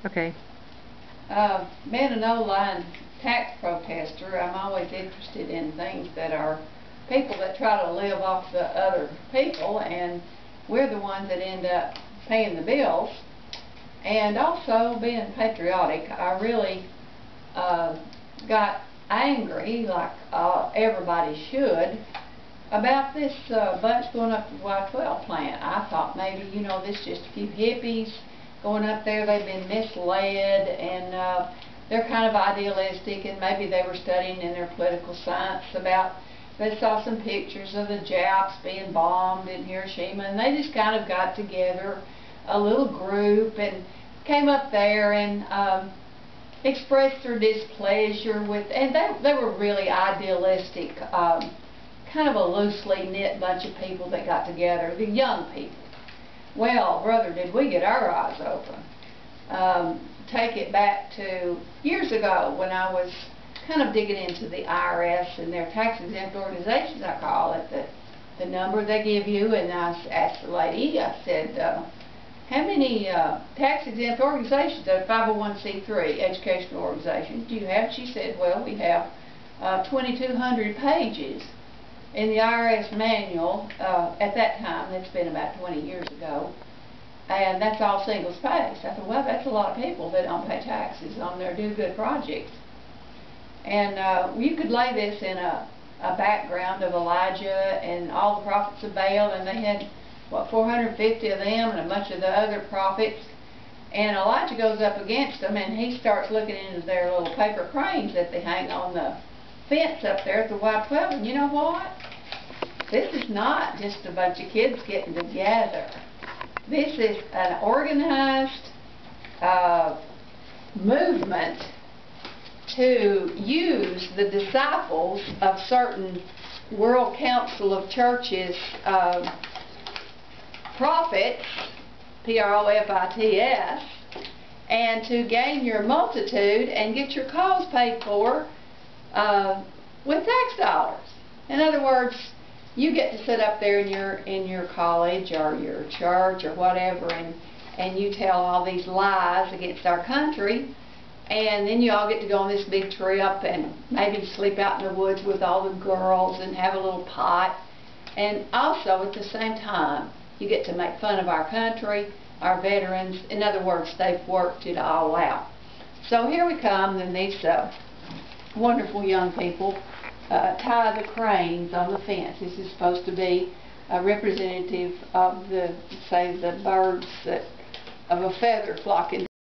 Okay. Being an old-line tax protester, I'm always interested in things that are people that try to live off the other people, and we're the ones that end up paying the bills. And also, being patriotic, I really got angry, like everybody should, about this bunch going up to the Y-12 plant. I thought maybe, this is just a few hippies going up there. They've been misled, and they're kind of idealistic, and maybe they were studying in their political science about, they saw some pictures of the Japs being bombed in Hiroshima, and they just kind of got together, a little group, and came up there and expressed their displeasure with, and they were really idealistic, kind of a loosely knit bunch of people that got together, the young people. Well, brother, did we get our eyes open. Take it back to years ago when I was kind of digging into the IRS and their tax-exempt organizations, I call it, the number they give you, and I asked the lady, I said, how many tax-exempt organizations, 501c3 educational organizations, do you have? She said, well, we have 2,200 pages in the IRS manual. At that time, that's been about 20 years ago, and that's all singles pay. So I thought, well, that's a lot of people that don't pay taxes on their do-good projects. And you could lay this in a background of Elijah and all the prophets of Baal, and they had, what, 450 of them and a bunch of the other prophets. And Elijah goes up against them, and he starts looking into their little paper cranes that they hang on the fence up there at the Y-12. And you know what? This is not just a bunch of kids getting together. This is an organized movement to use the disciples of certain World Council of Churches prophets, P-R-O-F-I-T-S, and to gain your multitude and get your cause paid for with tax dollars. In other words, you get to sit up there in your college or your church or whatever, and you tell all these lies against our country, and then you all get to go on this big trip and maybe sleep out in the woods with all the girls and have a little pot. And also, at the same time, you get to make fun of our country, our veterans. In other words, they've worked it all out. So here we come, and these wonderful young people tie the cranes on the fence. This is supposed to be a representative of the, say, the birds that of a feather flocking